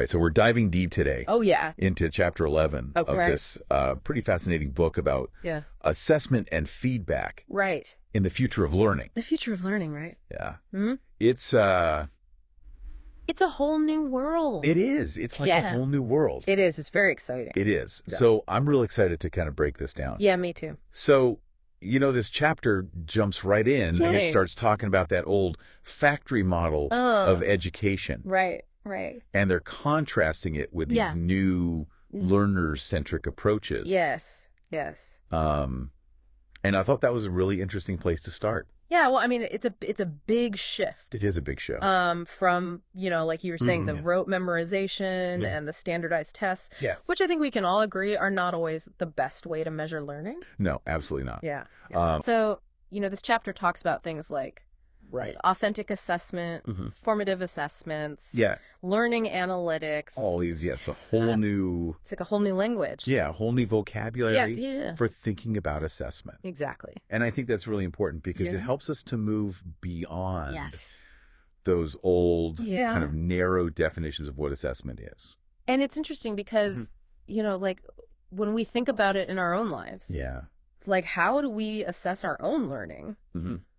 right, so we're diving deep today. Oh, yeah. Into chapter 11 of right. this pretty fascinating book about Yeah. assessment and feedback Right. in the future of learning. The future of learning, right? Yeah. Hmm? It's a whole new world. It is. It's like a whole new world. It is. It's very exciting. It is. Yeah. So I'm real excited to kind of break this down. Yeah, me too. So, you know, this chapter jumps right in and it starts talking about that old factory model of education. Right, right. And they're contrasting it with these new learner-centric approaches. Yes, yes. And I thought that was a really interesting place to start. Yeah, well, I mean, it's a big shift. It is a big shift. From, you know, like you were saying, the rote memorization and the standardized tests, which I think we can all agree are not always the best way to measure learning. No, absolutely not. Yeah. So, you know, this chapter talks about things like authentic assessment, formative assessments, learning analytics. All these, a whole new... It's like a whole new language. Yeah, a whole new vocabulary for thinking about assessment. Exactly. And I think that's really important because it helps us to move beyond those old kind of narrow definitions of what assessment is. And it's interesting because, you know, like when we think about it in our own lives, like how do we assess our own learning?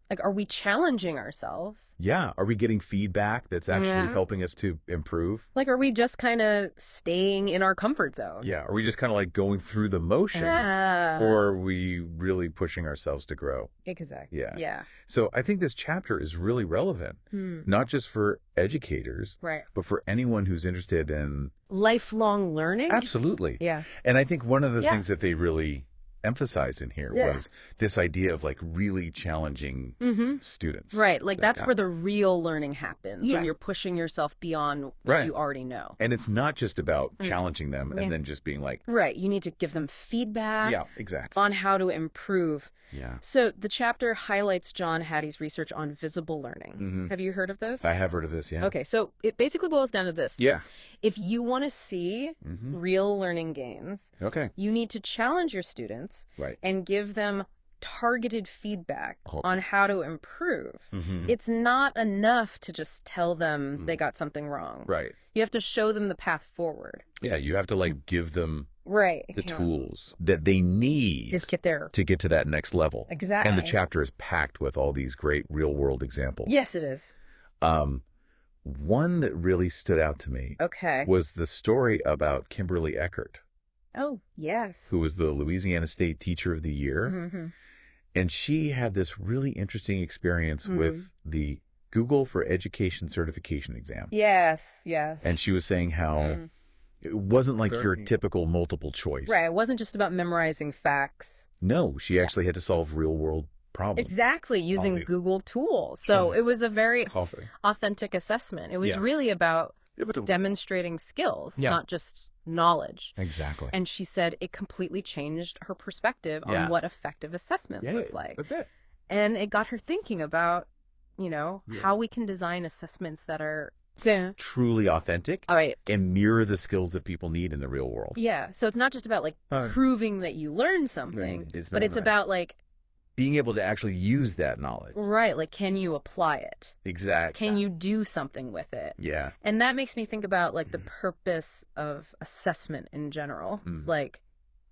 Like, are we challenging ourselves? Yeah. Are we getting feedback that's actually helping us to improve? Like, are we just kind of staying in our comfort zone? Yeah. Are we just kind of like going through the motions? Or are we really pushing ourselves to grow? Exactly. Yeah. Yeah. So I think this chapter is really relevant, not just for educators, but for anyone who's interested in lifelong learning. Absolutely. Yeah. And I think one of the things that they really emphasized in here was this idea of like really challenging students. Right. Like that's where the real learning happens, when you're pushing yourself beyond what you already know. And it's not just about challenging them and then just being like... Right. You need to give them feedback exactly. on how to improve. Yeah. So the chapter highlights John Hattie's research on visible learning. Have you heard of this? I have heard of this, yeah. Okay, so it basically boils down to this. Yeah. If you want to see real learning gains, you need to challenge your students and give them targeted feedback on how to improve. It's not enough to just tell them they got something wrong. Right. You have to show them the path forward. Yeah, you have to like give them the Yeah. tools that they need Just get there. to get to that next level. Exactly. And the chapter is packed with all these great real world examples. Yes, it is. One that really stood out to me was the story about Kimberly Eckert. Oh, yes. Who was the Louisiana State Teacher of the Year. And she had this really interesting experience with the Google for Education certification exam. Yes, yes. And she was saying how it wasn't like your typical multiple choice. Right. It wasn't just about memorizing facts. No, she actually had to solve real world problems. Exactly, using Google tools. So it was a very authentic assessment. It was really about demonstrating skills, not just knowledge. Exactly. And she said it completely changed her perspective on what effective assessment looks like. And it got her thinking about, you know, how we can design assessments that are truly authentic and mirror the skills that people need in the real world. Yeah. So it's not just about like proving that you learned something, but it's about like being able to actually use that knowledge. Right. Like, can you apply it? Exactly. Can you do something with it? Yeah. And that makes me think about like the purpose of assessment in general. Like,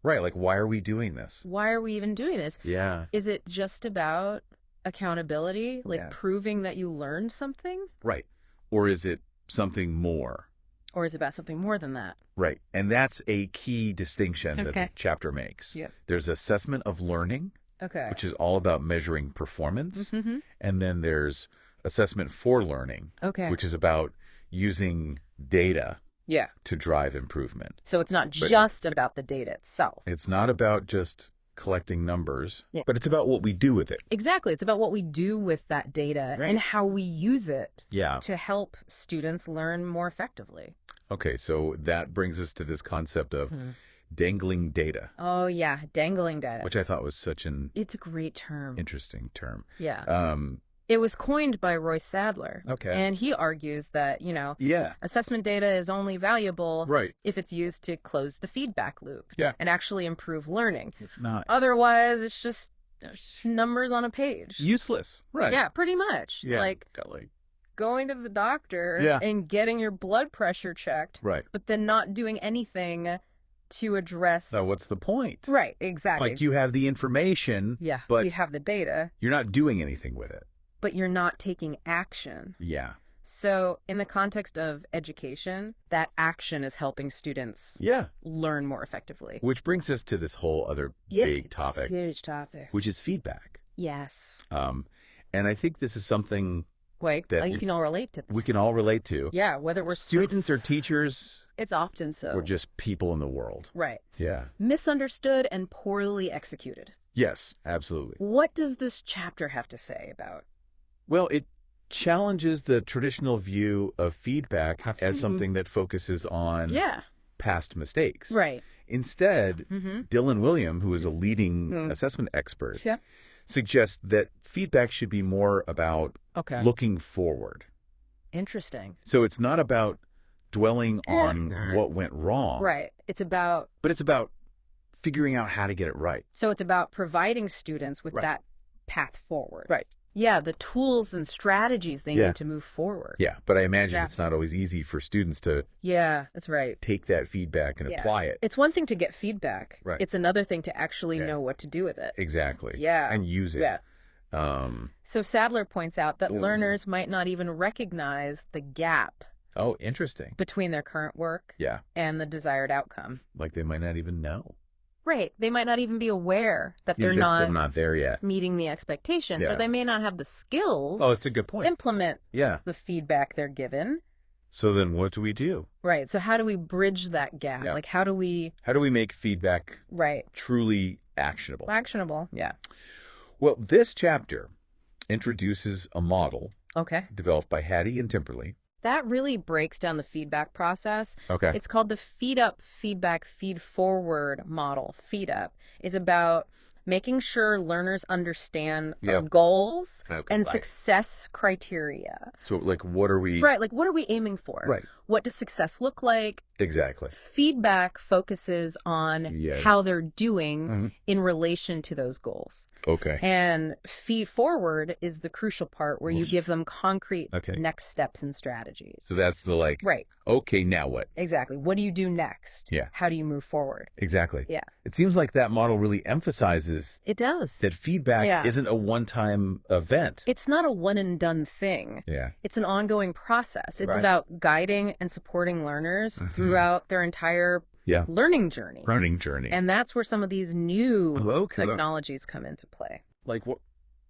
right. Like, why are we doing this? Why are we even doing this? Yeah. Is it just about accountability? Like proving that you learned something? Right. Or is it something more? Or is it about something more than that? Right. And that's a key distinction that the chapter makes. There's assessment of learning, which is all about measuring performance. And then there's assessment for learning, which is about using data to drive improvement. So it's not just about the data itself. It's not about just collecting numbers, but it's about what we do with it. Exactly. It's about what we do with that data and how we use it to help students learn more effectively. Okay, so that brings us to this concept of dangling data. Oh, yeah, dangling data. Which I thought was such an... It's a great term. Interesting term. Yeah. It was coined by Roy Sadler. And he argues that, you know, assessment data is only valuable if it's used to close the feedback loop and actually improve learning. If not. Otherwise, it's just numbers on a page. Useless. Right. Yeah, pretty much. Yeah. Like, got like going to the doctor and getting your blood pressure checked, but then not doing anything to address... Now, what's the point? Right, exactly. Like, you have the information, but you have the data. You're not doing anything with it. But you're not taking action. Yeah. So in the context of education, that action is helping students learn more effectively. Which brings us to this whole other big topic. Huge topic. Which is feedback. Yes. And I think this is something that you can all relate to. We can all relate to. Yeah, whether we're students or teachers. It's often so. Or just people in the world. Right. Yeah. Misunderstood and poorly executed. Yes, absolutely. What does this chapter have to say about? Well, it challenges the traditional view of feedback as something that focuses on past mistakes. Right. Instead, Dylan William, who is a leading assessment expert, suggests that feedback should be more about looking forward. Interesting. So it's not about dwelling on what went wrong. Right. It's about... But it's about figuring out how to get it right. So it's about providing students with that path forward. Right. Yeah, the tools and strategies they need to move forward. Yeah, but I imagine it's not always easy for students to that's right. take that feedback and apply it. It's one thing to get feedback. Right. It's another thing to actually know what to do with it. Exactly. Yeah. And use it. Yeah. So Sadler points out that learners might not even recognize the gap. Oh, interesting. Between their current work and the desired outcome. Like they might not even know. Right. They might not even be aware that they're not there yet, meeting the expectations, or they may not have the skills. Oh, it's a good point. Implement the feedback they're given. So then what do we do? Right. So how do we bridge that gap? Yeah. Like how do we make feedback truly actionable? Actionable. Yeah. Well, this chapter introduces a model developed by Hattie and Timperley. That really breaks down the feedback process. Okay. It's called the feed up, feedback, feed forward model. Feed up is about making sure learners understand goals and success criteria. So, like, what are we... Right, like, what are we aiming for? Right. What does success look like? Exactly. Feedback focuses on how they're doing in relation to those goals. Okay. And feed forward is the crucial part where you give them concrete next steps and strategies. So that's the, like, okay, now what? Exactly. What do you do next? Yeah. How do you move forward? Exactly. Yeah. It seems like that model really emphasizes that feedback isn't a one-time event. It's not a one-and-done thing. Yeah. It's an ongoing process. It's about guiding and supporting learners throughout their entire learning journey. And that's where some of these new technologies come into play. Like what?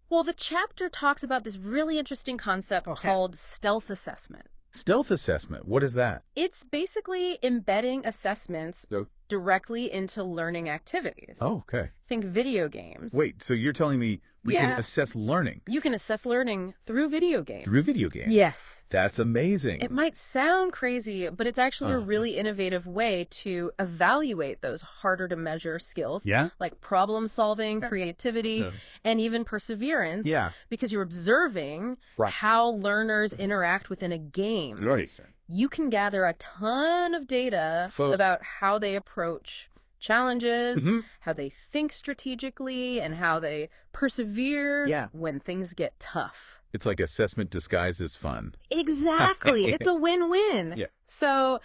Well, the chapter talks about this really interesting concept called stealth assessment. Stealth assessment. What is that? It's basically embedding assessments directly into learning activities. Oh, okay. Think video games. Wait, so you're telling me we can assess learning? You can assess learning through video games. Through video games? Yes. That's amazing. It might sound crazy, but it's actually a really innovative way to evaluate those harder to measure skills. Yeah. Like problem solving, creativity, and even perseverance. Yeah. Because you're observing how learners interact within a game. Right. You can gather a ton of data about how they approach challenges, how they think strategically, and how they persevere when things get tough. It's like assessment disguised as fun. Exactly. It's a win-win. Yeah. So,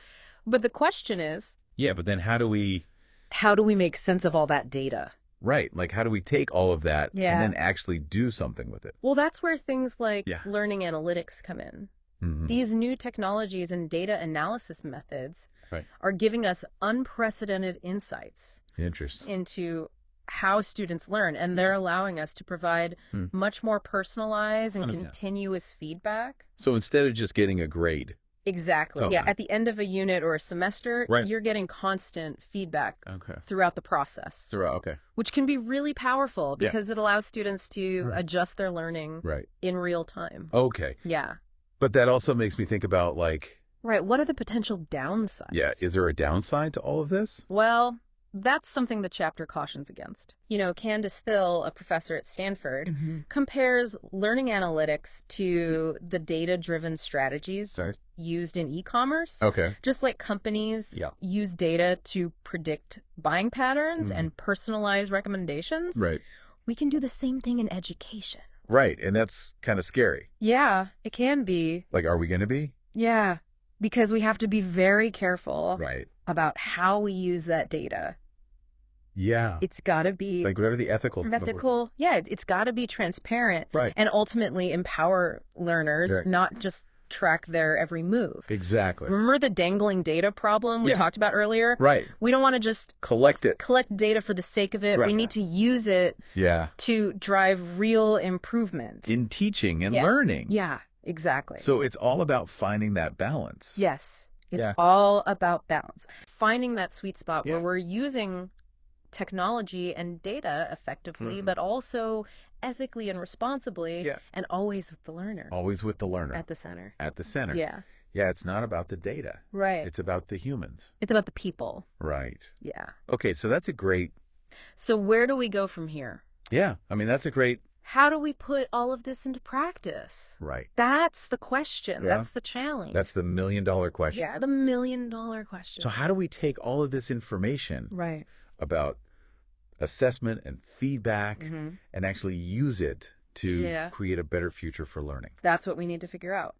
but the question is... Yeah, but then how do we make sense of all that data? Right. Like, how do we take all of that and then actually do something with it? Well, that's where things like learning analytics come in. These new technologies and data analysis methods are giving us unprecedented insights into how students learn, and they're allowing us to provide much more personalized and continuous feedback. So instead of just getting a grade. Exactly. Yeah. At the end of a unit or a semester, you're getting constant feedback throughout the process. Which can be really powerful because it allows students to adjust their learning in real time. Okay. Yeah. But that also makes me think about, like... Right. What are the potential downsides? Yeah. Is there a downside to all of this? Well, that's something the chapter cautions against. You know, Candace Thill, a professor at Stanford, compares learning analytics to the data-driven strategies used in e-commerce. Okay. Just like companies use data to predict buying patterns and personalize recommendations. Right. We can do the same thing in education. Right. And that's kind of scary. Yeah, it can be. Like, are we going to be? Yeah, because we have to be very careful right. about how we use that data. Yeah. It's got to be... Like, whatever the ethical... Yeah, it's got to be transparent. Right. And ultimately empower learners, not just track their every move. Exactly. Remember the dangling data problem we talked about earlier? Right. We don't want to just collect data for the sake of it. Right. We need to use it to drive real improvement. In teaching and learning. Yeah, exactly. So it's all about finding that balance. Yes. It's all about balance. Finding that sweet spot where we're using technology and data effectively, but also ethically and responsibly, and always with the learner. Always with the learner. At the center. At the center. Yeah. Yeah, it's not about the data. Right. It's about the humans. It's about the people. Right. Yeah. Okay, so that's a great... So where do we go from here? Yeah, I mean, that's a great... How do we put all of this into practice? Right. That's the question. Yeah. That's the challenge. That's the $1 million question. Yeah, the $1 million question. So how do we take all of this information about assessment and feedback and actually use it to create a better future for learning? That's what we need to figure out.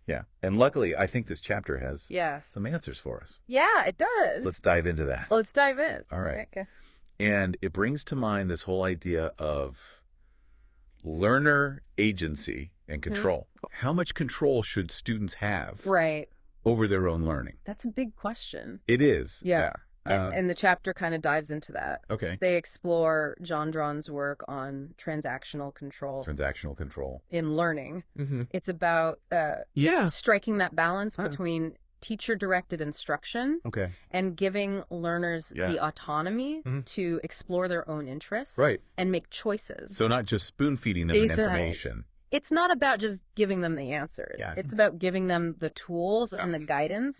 Yeah. And luckily, I think this chapter has some answers for us. Yeah, it does. Let's dive into that. Let's dive in. All right. Okay. And it brings to mind this whole idea of learner agency and control. How much control should students have over their own learning? That's a big question. It is. Yeah. And the chapter kind of dives into that. Okay. They explore John Drawn's work on transactional control. Transactional control. In learning. It's about striking that balance between teacher-directed instruction and giving learners the autonomy to explore their own interests and make choices. So not just spoon-feeding them information. It's not about just giving them the answers. Yeah. It's about giving them the tools and the guidance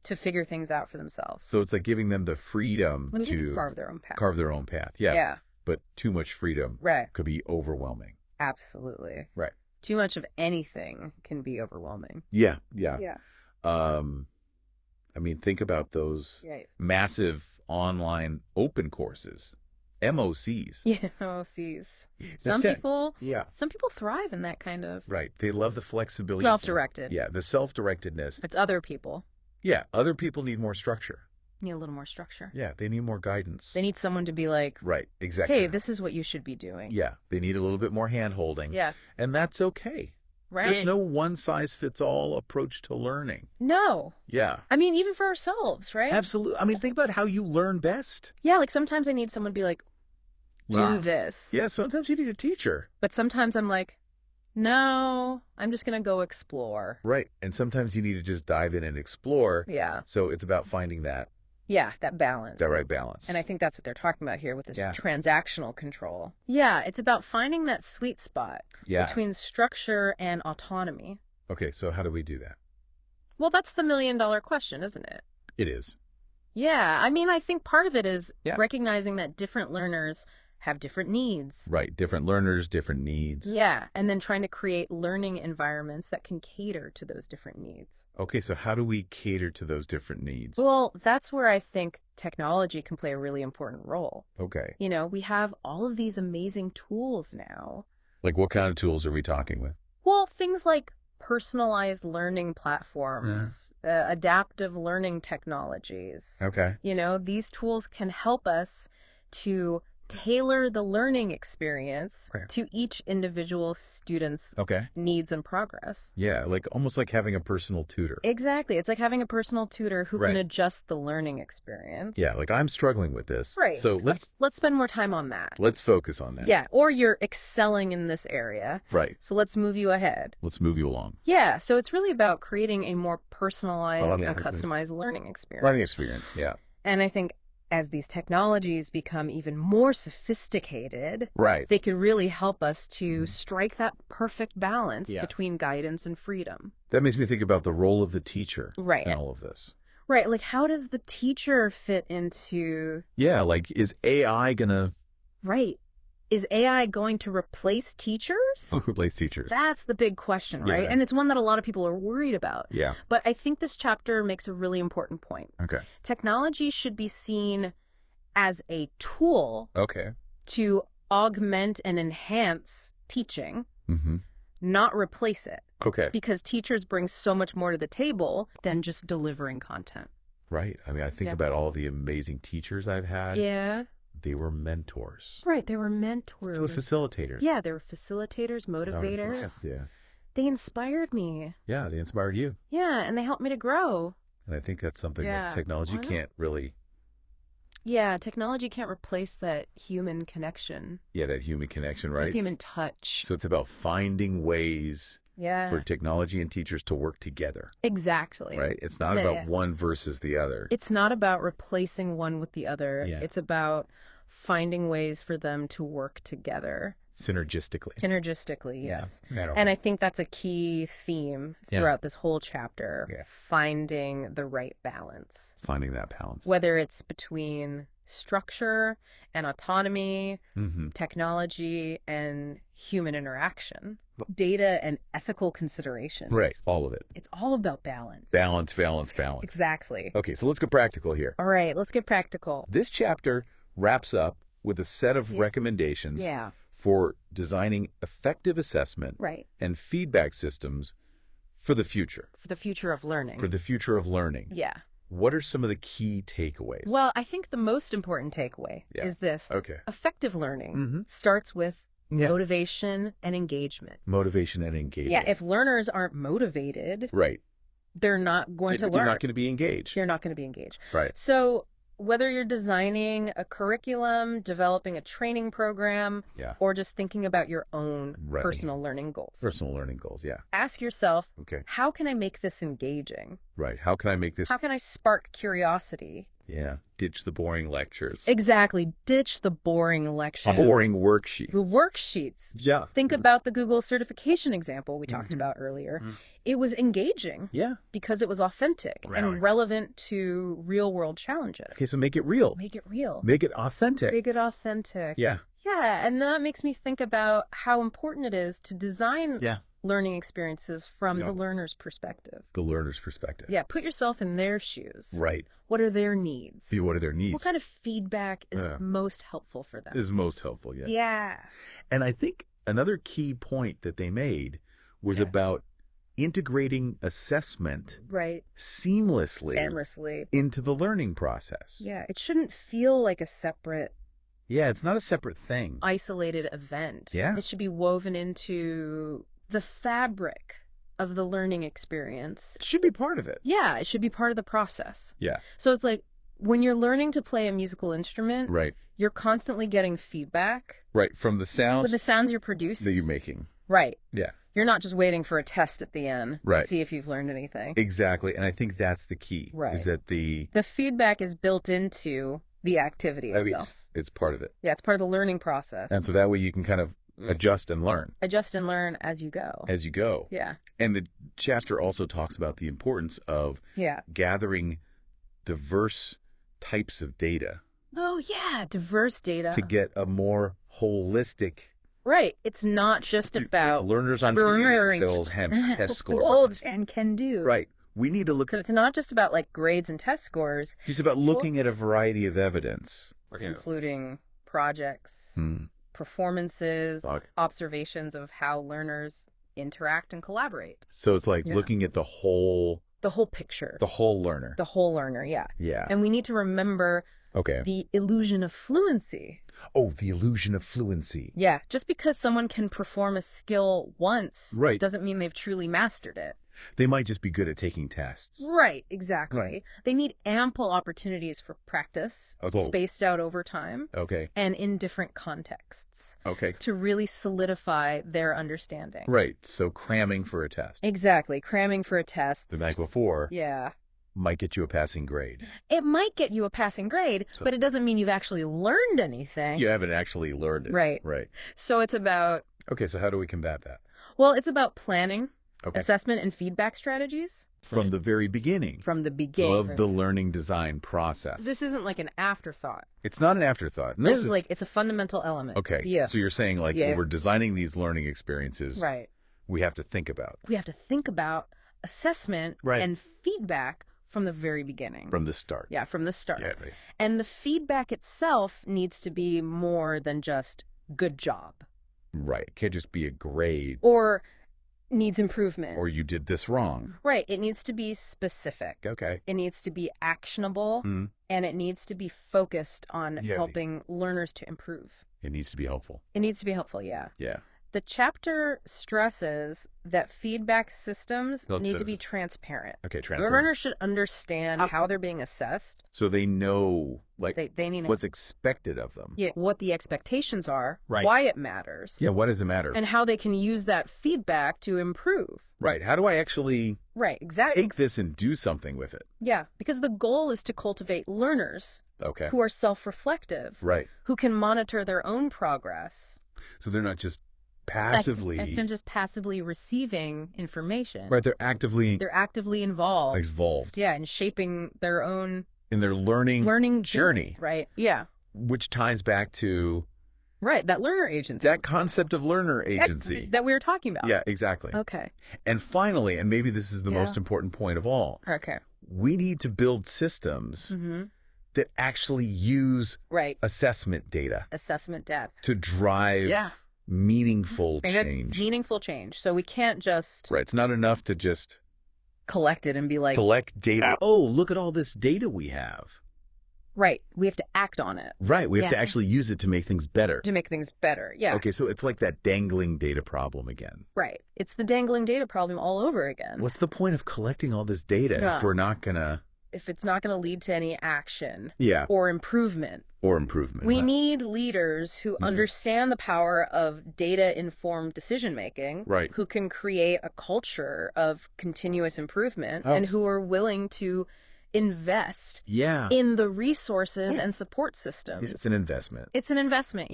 to figure things out for themselves. So it's like giving them the freedom to carve their own path. Carve their own path. Yeah. Yeah. But too much freedom could be overwhelming. Absolutely. Right. Too much of anything can be overwhelming. Yeah. Yeah. Yeah. I mean, think about those massive online open courses. MOCs. Yeah, MOCs. Some people thrive in that kind of. Right. They love the flexibility. Self-directed. Yeah, the self-directedness. It's other people. Yeah, other people need more structure. Need a little more structure. Yeah, they need more guidance. They need someone to be like, right, exactly. Hey, this is what you should be doing. Yeah, they need a little bit more hand-holding. Yeah. And that's okay. Right. There's no one-size-fits-all approach to learning. No. Yeah. I mean, even for ourselves, right? Absolutely. I mean, think about how you learn best. Yeah, like sometimes I need someone to be like, do this. Yeah, sometimes you need a teacher. But sometimes I'm like, no, I'm just going to go explore. Right. And sometimes you need to just dive in and explore. Yeah. So it's about finding that. Yeah, that balance. That right balance. And I think that's what they're talking about here with this transactional control. Yeah, it's about finding that sweet spot between structure and autonomy. Okay, so how do we do that? Well, that's the $1 million question, isn't it? It is. Yeah, I mean, I think part of it is recognizing that different learners have different needs. Right. Different learners, different needs. Yeah. And then trying to create learning environments that can cater to those different needs. Okay. So how do we cater to those different needs? Well, that's where I think technology can play a really important role. Okay. You know, we have all of these amazing tools now. Like what kind of tools are we talking with? Well, things like personalized learning platforms, adaptive learning technologies. Okay. You know, these tools can help us to tailor the learning experience to each individual student's needs and progress. Yeah, like almost like having a personal tutor. Exactly. It's like having a personal tutor who can adjust the learning experience. Yeah, like I'm struggling with this. Right. So let's spend more time on that. Let's focus on that. Yeah, or you're excelling in this area. Right. So let's move you ahead. Let's move you along. Yeah, so it's really about creating a more personalized and customized learning experience. Learning experience, yeah. And I think as these technologies become even more sophisticated, they can really help us to strike that perfect balance between guidance and freedom. That makes me think about the role of the teacher in all of this. Right. Like, how does the teacher fit into... Yeah, like, is AI gonna... Right. Is AI going to replace teachers? Replace teachers. That's the big question, right? And it's one that a lot of people are worried about. Yeah. But I think this chapter makes a really important point. Okay. Technology should be seen as a tool to augment and enhance teaching. not replace it. Okay. Because teachers bring so much more to the table than just delivering content. Right. I mean, I think about all the amazing teachers I've had. Yeah. They were mentors. Right. They were mentors. They were facilitators. Yeah. They were facilitators, motivators. Yeah. They inspired me. Yeah. They inspired you. Yeah. And they helped me to grow. And I think that's something that technology can't really... Yeah. Technology can't replace that human connection. Yeah. That human connection, right? That human touch. So it's about finding ways for technology and teachers to work together. Exactly. Right? It's not about one versus the other. It's not about replacing one with the other. Yeah. It's about finding ways for them to work together. Synergistically. Synergistically, yes. Yeah. And I think that's a key theme throughout this whole chapter. Yeah. Finding the right balance. Finding that balance. Whether it's between structure and autonomy, technology and human interaction, data and ethical considerations. Right, all of it. It's all about balance. Balance. Exactly. Okay, so let's get practical here. All right, let's get practical. This chapter wraps up with a set of recommendations for designing effective assessment and feedback systems for the future. For the future of learning. For the future of learning. Yeah. What are some of the key takeaways? Well, I think the most important takeaway is this. Okay. Effective learning starts with motivation and engagement. Motivation and engagement. Yeah, if learners aren't motivated, they're not going to learn. They're not going to be engaged. They're not going to be engaged. Right. So whether you're designing a curriculum, developing a training program, or just thinking about your own personal learning goals. Personal learning goals, ask yourself, how can I make this engaging? Right. How can I make this... How can I spark curiosity? Yeah. Ditch the boring lectures. Exactly. Ditch the boring lectures. Boring worksheets. The worksheets. Yeah. Think about the Google certification example we talked about earlier. It was engaging. Yeah. Because it was authentic and relevant to real world challenges. Okay, so make it real. Make it real. Make it authentic. Make it authentic. Yeah. Yeah, and that makes me think about how important it is to design learning experiences from the learner's perspective. The learner's perspective. Yeah, put yourself in their shoes. Right. What are their needs? What are their needs? What kind of feedback is most helpful for them? Is most helpful, Yeah. And I think another key point that they made was about integrating assessment seamlessly into the learning process. Yeah, it shouldn't feel like a separate... Yeah, it's not a separate thing. Isolated event. Yeah. It should be woven into the fabric of the learning experience. It should be part of it. Yeah, it should be part of the process. Yeah. So it's like when you're learning to play a musical instrument, you're constantly getting feedback. Right, from the sounds. With the sounds you're producing. That you're making. Right. Yeah. You're not just waiting for a test at the end to see if you've learned anything. Exactly, and I think that's the key. Right. Is that the feedback is built into the activity itself. It's part of it. Yeah, it's part of the learning process. And so that way you can kind of adjust and learn. Adjust and learn as you go. As you go. Yeah. And the chapter also talks about the importance of gathering diverse types of data. Oh, yeah, diverse data. To get a more holistic... Right. It's not just about... Learners on skills and test scores. And can do. Right. We need to look... So it's not just about like grades and test scores. It's about looking at a variety of evidence. Including projects, performances, observations of how learners interact and collaborate. So it's like looking at the whole picture. The whole learner. The whole learner, yeah. Yeah. And we need to remember the illusion of fluency. Oh, the illusion of fluency. Yeah. Just because someone can perform a skill once doesn't mean they've truly mastered it. They might just be good at taking tests. Right, exactly. Right. They need ample opportunities for practice, spaced out over time, and in different contexts, to really solidify their understanding. Right, so cramming for a test. Exactly, cramming for a test. The night before might get you a passing grade. It might get you a passing grade, but it doesn't mean you've actually learned anything. You haven't actually learned it. Right. Right. So it's about... Okay, so how do we combat that? Well, it's about planning. Assessment and feedback strategies. From the very beginning. From the beginning. Of the learning design process. This isn't like an afterthought. It's not an afterthought. No, this is like, it's a fundamental element. Okay. Yeah. So you're saying like when we're designing these learning experiences, we have to think about. We have to think about assessment and feedback from the very beginning. From the start. Yeah, from the start. Yeah, right. And the feedback itself needs to be more than just good job. Right. It can't just be a grade. Or needs improvement. Or you did this wrong. Right. It needs to be specific. Okay. It needs to be actionable, and it needs to be focused on helping learners to improve. It needs to be helpful. It needs to be helpful, yeah. Yeah. The chapter stresses that feedback systems need to be transparent. Okay, transparent. Learners should understand how they're being assessed. So they know, like, they need what's expected of them. Yeah, what the expectations are, why it matters. Yeah, why does it matter? And how they can use that feedback to improve. Right. How do I actually take this and do something with it? Yeah, because the goal is to cultivate learners who are self-reflective, who can monitor their own progress. So they're not just passively. And just passively receiving information. Right, they're actively involved. Involved. Yeah, in shaping their own in their learning journey. Right. Yeah. Which ties back to that learner agency. That concept of learner agency that we were talking about. Yeah, exactly. Okay. And finally, and maybe this is the most important point of all. Okay. We need to build systems that actually use assessment data. To drive meaningful change. Meaningful change. So we can't just... Right. It's not enough to just... collect it and be like... collect data. Oh, look at all this data we have. Right. We have to act on it. Right. We have to actually use it to make things better. Yeah. Okay, so it's like that dangling data problem again. Right. It's the dangling data problem all over again. What's the point of collecting all this data if we're not going to... if it's not going to lead to any action or improvement. We need leaders who understand the power of data-informed decision-making, who can create a culture of continuous improvement, and who are willing to invest in the resources and support systems. It's an investment. It's an investment,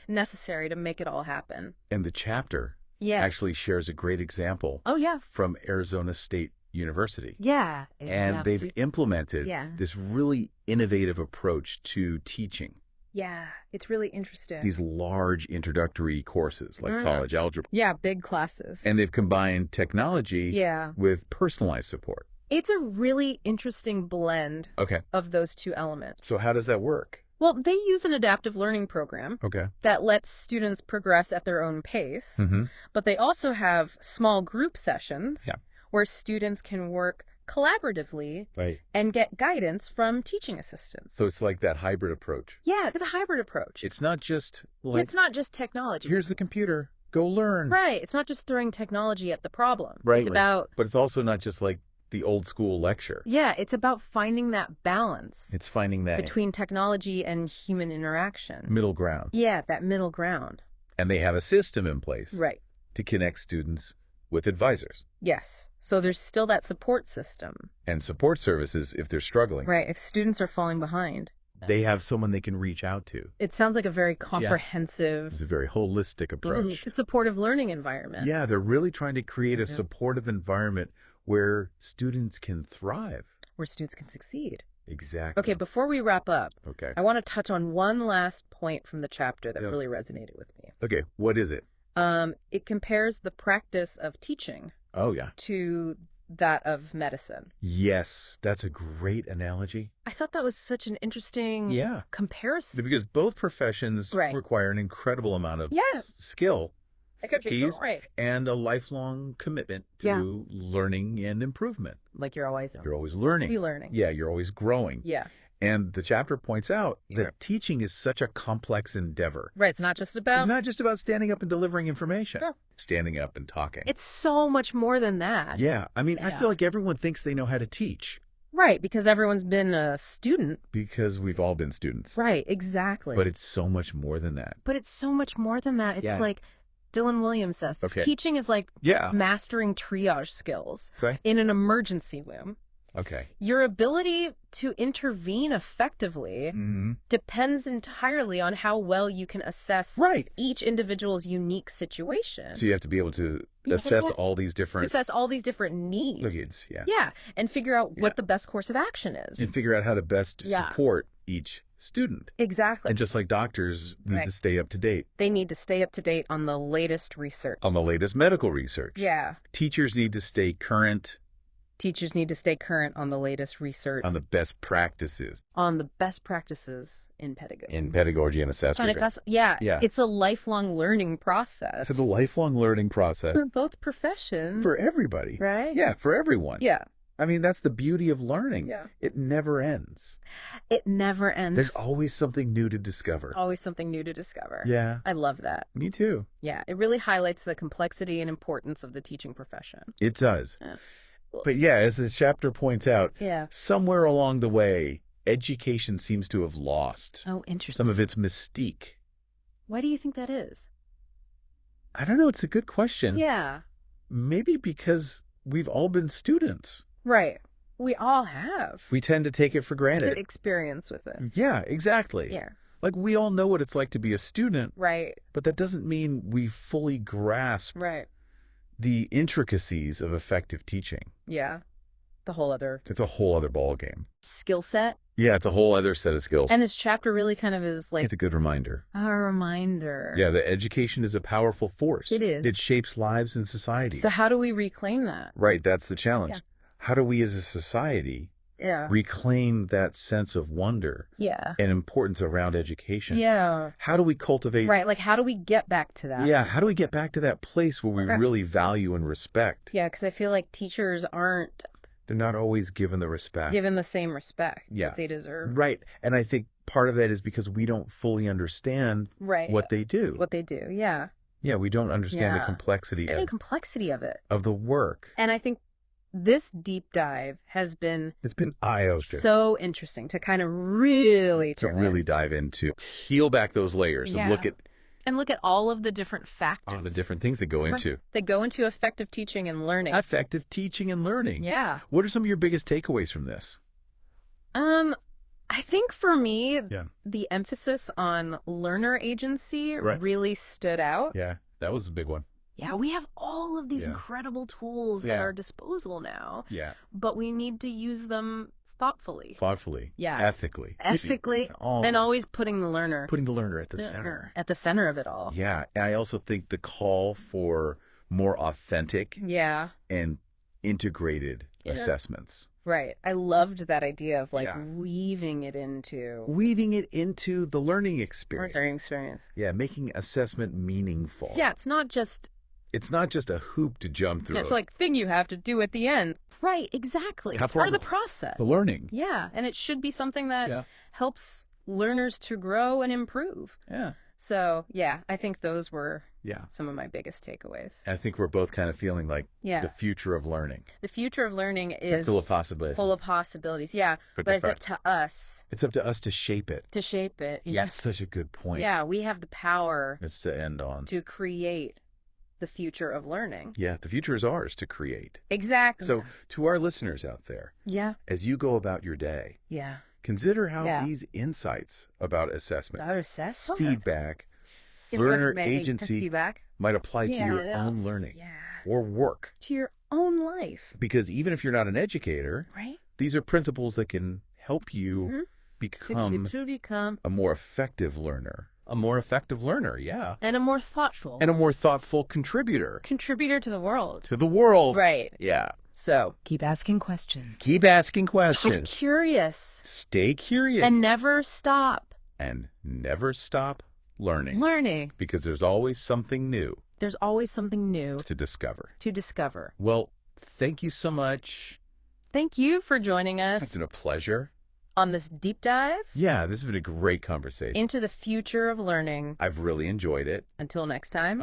necessary to make it all happen. And the chapter actually shares a great example from Arizona State University. Yeah. And they've implemented this really innovative approach to teaching. Yeah, it's really interesting. These large introductory courses like college algebra. Yeah, big classes. And they've combined technology with personalized support. It's a really interesting blend of those two elements. So how does that work? Well, they use an adaptive learning program that lets students progress at their own pace, but they also have small group sessions where students can work collaboratively and get guidance from teaching assistants. So it's like that hybrid approach. Yeah, it's a hybrid approach. It's not just like... it's not just technology. Here's the computer. Go learn. Right. It's not just throwing technology at the problem. Right. It's about... But it's also not just like the old school lecture. Yeah, it's about finding that balance. It's finding that... between technology and human interaction. Middle ground. Yeah, that middle ground. And they have a system in place to connect students with advisors. Yes. So there's still that support system. And support services if they're struggling. Right. If students are falling behind. They have someone they can reach out to. It sounds like a very comprehensive... It's a very holistic approach. It's a supportive learning environment. Yeah, they're really trying to create a supportive environment where students can thrive. Where students can succeed. Exactly. Okay, before we wrap up, I want to touch on one last point from the chapter that really resonated with me. Okay, what is it? It compares the practice of teaching to that of medicine. Yes, that's a great analogy. I thought that was such an interesting comparison. Because both professions require an incredible amount of skill, expertise, and a lifelong commitment to learning and improvement. Like you're always learning. Relearning. Yeah, you're always growing. Yeah. And the chapter points out that teaching is such a complex endeavor. Right. It's not just about standing up and delivering information. Sure. Standing up and talking. It's so much more than that. Yeah. I mean, I feel like everyone thinks they know how to teach. Right. Because everyone's been a student. Because we've all been students. Right. Exactly. But it's so much more than that. It's like Dylan Williams says. Teaching is like mastering triage skills in an emergency room. Okay. Your ability to intervene effectively depends entirely on how well you can assess each individual's unique situation. So you have to be able to assess all these different needs. Yeah, and figure out what the best course of action is. And figure out how to best support each student. Exactly. And just like doctors need to stay up to date. They need to stay up to date on the latest research. On the latest medical research. Yeah. Teachers need to stay current Teachers need to stay current on the latest research. On the best practices. On the best practices in pedagogy. In pedagogy and assessment. Yeah. It's a lifelong learning process. It's a lifelong learning process. For both professions. For everybody. Right? Yeah, for everyone. Yeah. I mean, that's the beauty of learning. Yeah. It never ends. It never ends. There's always something new to discover. Always something new to discover. Yeah. I love that. Me too. Yeah. It really highlights the complexity and importance of the teaching profession. It does. Yeah. But yeah, as the chapter points out, somewhere along the way, education seems to have lost some of its mystique. Why do you think that is? I don't know. It's a good question. Yeah. Maybe because we've all been students. Right. We all have. We tend to take it for granted. Good experience with it. Yeah, exactly. Yeah. Like, we all know what it's like to be a student. Right. But that doesn't mean we fully grasp the intricacies of effective teaching. Yeah. It's a whole other ballgame. Skill set. Yeah, it's a whole other set of skills. And this chapter really kind of is like... It's a good reminder. A reminder. Yeah, that education is a powerful force. It is. It shapes lives in society. So how do we reclaim that? Right, that's the challenge. Yeah. How do we as a society reclaim that sense of wonder and importance around education? Yeah. How do we cultivate... Right, like how do we get back to that? Yeah, how do we get back to that place where we really value and respect? Yeah, because I feel like teachers aren't... They're not always given the respect. Given the same respect that they deserve. Right. And I think part of that is because we don't fully understand what they do. What they do, yeah. Yeah, we don't understand the complexity of it. Of the work. And I think this deep dive has been... It's been eye-opening. So interesting to kind of really dive into. Peel back those layers and look at all of the different factors. All the different things that go into. That go into effective teaching and learning. Effective teaching and learning. Yeah. What are some of your biggest takeaways from this? I think for me, the emphasis on learner agency really stood out. Yeah, that was a big one. Yeah, we have all of these incredible tools at our disposal now. Yeah. But we need to use them thoughtfully. Yeah. Ethically. And always putting the learner. Putting the learner at the center. At the center of it all. Yeah. And I also think the call for more authentic and integrated assessments. Right. I loved that idea of weaving it into the learning experience. Yeah, making assessment meaningful. Yeah, it's not just a hoop to jump through. It's like thing you have to do at the end. Right, exactly. It's part of the process. The learning. Yeah, and it should be something that helps learners to grow and improve. Yeah. So, yeah, I think those were some of my biggest takeaways. I think we're both kind of feeling like the future of learning. The future of learning is full of possibilities. Yeah, but it's up to us. It's up to us to shape it. Yes. That's such a good point. Yeah, we have the power. It's to end on. To create the future of learning. Yeah, the future is ours to create. Exactly. So to our listeners out there, as you go about your day, consider how these insights about assessment, feedback, learner agency might apply to your own learning or work. To your own life. Because even if you're not an educator, these are principles that can help you become a more effective learner. A more effective learner, yeah. And a more thoughtful. And a more thoughtful contributor. Contributor to the world. To the world. Right. Yeah. So, keep asking questions. Keep asking questions. Get curious. Stay curious. And never stop. And never stop learning. Learning. Because there's always something new. There's always something new. To discover. Well, thank you so much. Thank you for joining us. It's been a pleasure. On this deep dive? Yeah, this has been a great conversation. Into the future of learning. I've really enjoyed it. Until next time.